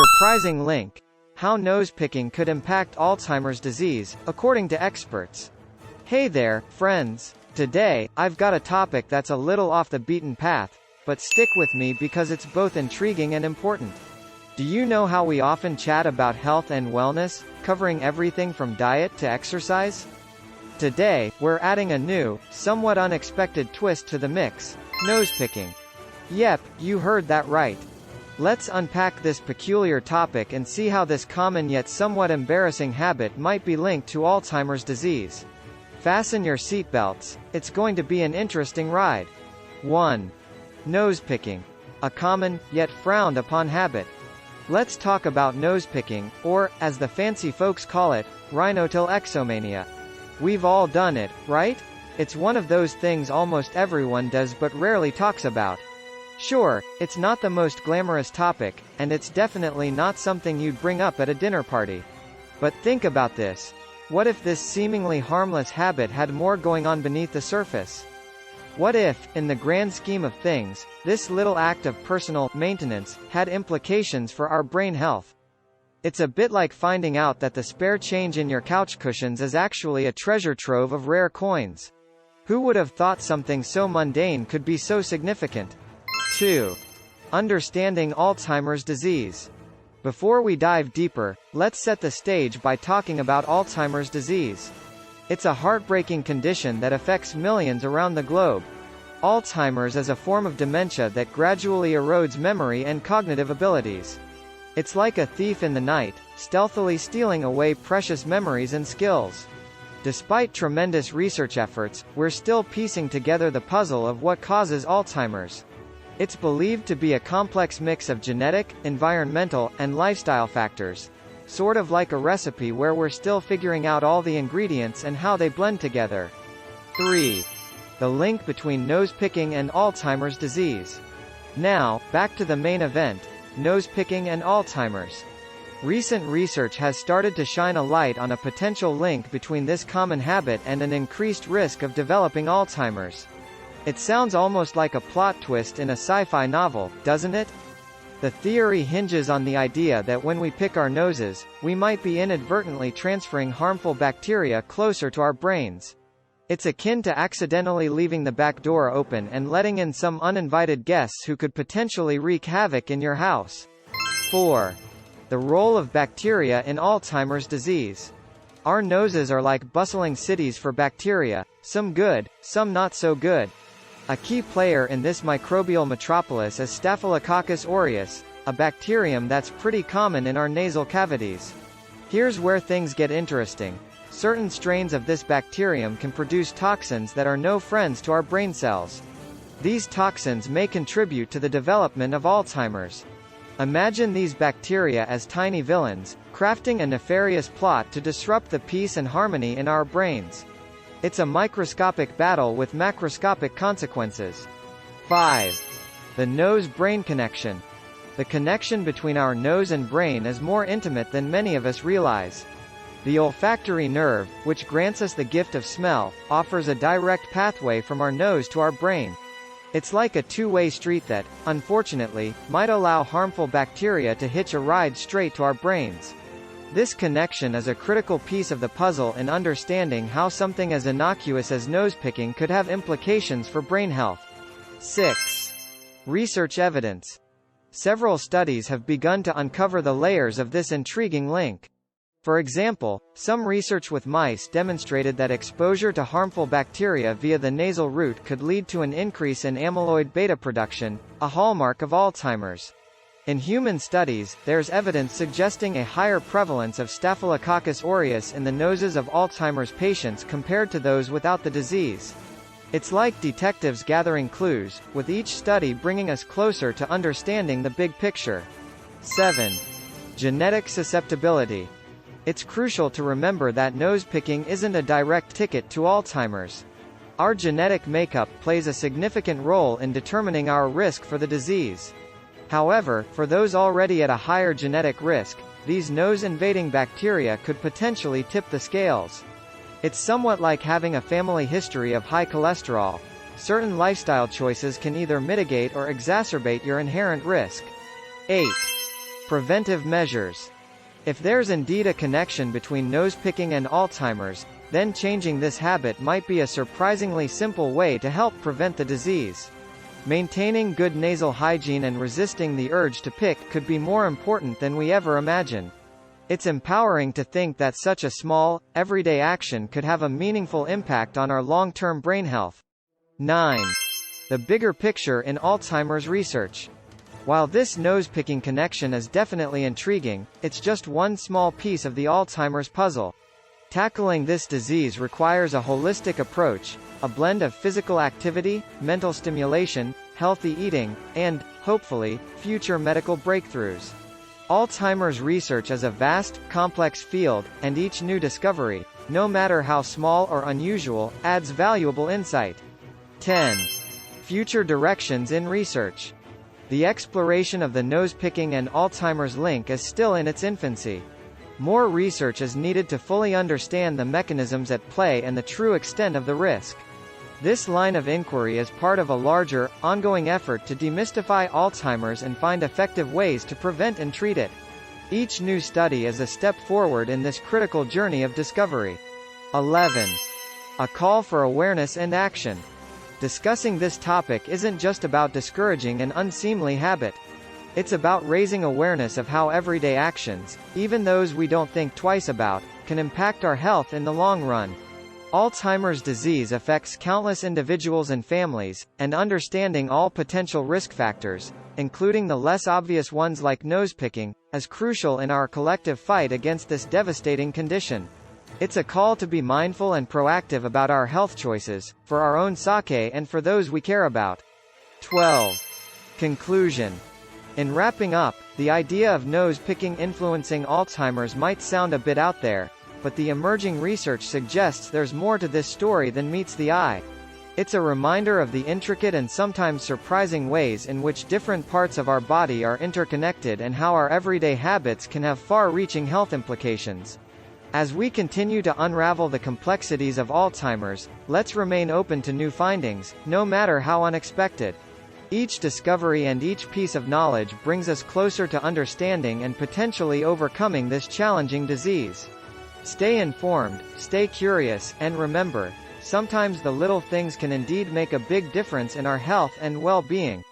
surprising link. How nose-picking could impact Alzheimer's disease, according to experts. Hey there, friends. Today, I've got a topic that's a little off the beaten path, but stick with me because it's both intriguing and important. Do you know how we often chat about health and wellness, covering everything from diet to exercise? Today, we're adding a new, somewhat unexpected twist to the mix: nose-picking. Yep, you heard that right. Let's unpack this peculiar topic and see how this common yet somewhat embarrassing habit might be linked to Alzheimer's disease. Fasten your seatbelts, it's going to be an interesting ride. 1. Nose-picking. A common, yet frowned upon habit. Let's talk about nose-picking, or, as the fancy folks call it, rhinotilexomania. We've all done it, right? It's one of those things almost everyone does but rarely talks about. Sure, it's not the most glamorous topic, and it's definitely not something you'd bring up at a dinner party. But think about this. What if this seemingly harmless habit had more going on beneath the surface? What if, in the grand scheme of things, this little act of personal maintenance had implications for our brain health? It's a bit like finding out that the spare change in your couch cushions is actually a treasure trove of rare coins. Who would have thought something so mundane could be so significant? 2. Understanding Alzheimer's disease. Before we dive deeper, let's set the stage by talking about Alzheimer's disease. It's a heartbreaking condition that affects millions around the globe. Alzheimer's is a form of dementia that gradually erodes memory and cognitive abilities. It's like a thief in the night, stealthily stealing away precious memories and skills. Despite tremendous research efforts, we're still piecing together the puzzle of what causes Alzheimer's. It's believed to be a complex mix of genetic, environmental, and lifestyle factors. Sort of like a recipe where we're still figuring out all the ingredients and how they blend together. 3. The link between nose-picking and Alzheimer's disease. Now, back to the main event: nose-picking and Alzheimer's. Recent research has started to shine a light on a potential link between this common habit and an increased risk of developing Alzheimer's. It sounds almost like a plot twist in a sci-fi novel, doesn't it? The theory hinges on the idea that when we pick our noses, we might be inadvertently transferring harmful bacteria closer to our brains. It's akin to accidentally leaving the back door open and letting in some uninvited guests who could potentially wreak havoc in your house. 4. The role of bacteria in Alzheimer's disease. Our noses are like bustling cities for bacteria, some good, some not so good. A key player in this microbial metropolis is Staphylococcus aureus, a bacterium that's pretty common in our nasal cavities. Here's where things get interesting. Certain strains of this bacterium can produce toxins that are no friends to our brain cells. These toxins may contribute to the development of Alzheimer's. Imagine these bacteria as tiny villains, crafting a nefarious plot to disrupt the peace and harmony in our brains. It's a microscopic battle with macroscopic consequences. 5. The nose-brain connection. The connection between our nose and brain is more intimate than many of us realize. The olfactory nerve, which grants us the gift of smell, offers a direct pathway from our nose to our brain. It's like a two-way street that, unfortunately, might allow harmful bacteria to hitch a ride straight to our brains. This connection is a critical piece of the puzzle in understanding how something as innocuous as nose-picking could have implications for brain health. 6. Research evidence. Several studies have begun to uncover the layers of this intriguing link. For example, some research with mice demonstrated that exposure to harmful bacteria via the nasal route could lead to an increase in amyloid beta production, a hallmark of Alzheimer's. In human studies, there's evidence suggesting a higher prevalence of Staphylococcus aureus in the noses of Alzheimer's patients compared to those without the disease. It's like detectives gathering clues, with each study bringing us closer to understanding the big picture. 7. Genetic susceptibility. It's crucial to remember that nose-picking isn't a direct ticket to Alzheimer's. Our genetic makeup plays a significant role in determining our risk for the disease. However, for those already at a higher genetic risk, these nose-invading bacteria could potentially tip the scales. It's somewhat like having a family history of high cholesterol. Certain lifestyle choices can either mitigate or exacerbate your inherent risk. 8. Preventive measures. If there's indeed a connection between nose-picking and Alzheimer's, then changing this habit might be a surprisingly simple way to help prevent the disease. Maintaining good nasal hygiene and resisting the urge to pick could be more important than we ever imagined. It's empowering to think that such a small, everyday action could have a meaningful impact on our long-term brain health. 9. The bigger picture in Alzheimer's research. While this nose-picking connection is definitely intriguing, it's just one small piece of the Alzheimer's puzzle. Tackling this disease requires a holistic approach, a blend of physical activity, mental stimulation, healthy eating, and, hopefully, future medical breakthroughs. Alzheimer's research is a vast, complex field, and each new discovery, no matter how small or unusual, adds valuable insight. 10. Future directions in research. The exploration of the nose-picking and Alzheimer's link is still in its infancy. More research is needed to fully understand the mechanisms at play and the true extent of the risk. This line of inquiry is part of a larger, ongoing effort to demystify Alzheimer's and find effective ways to prevent and treat it. Each new study is a step forward in this critical journey of discovery. 11. A call for awareness and action. Discussing this topic isn't just about discouraging an unseemly habit. It's about raising awareness of how everyday actions, even those we don't think twice about, can impact our health in the long run. Alzheimer's disease affects countless individuals and families, and understanding all potential risk factors, including the less obvious ones like nose-picking, is crucial in our collective fight against this devastating condition. It's a call to be mindful and proactive about our health choices, for our own sake and for those we care about. 12. Conclusion. In wrapping up, the idea of nose-picking influencing Alzheimer's might sound a bit out there, but the emerging research suggests there's more to this story than meets the eye. It's a reminder of the intricate and sometimes surprising ways in which different parts of our body are interconnected and how our everyday habits can have far-reaching health implications. As we continue to unravel the complexities of Alzheimer's, let's remain open to new findings, no matter how unexpected. Each discovery and each piece of knowledge brings us closer to understanding and potentially overcoming this challenging disease. Stay informed, stay curious, and remember, sometimes the little things can indeed make a big difference in our health and well-being.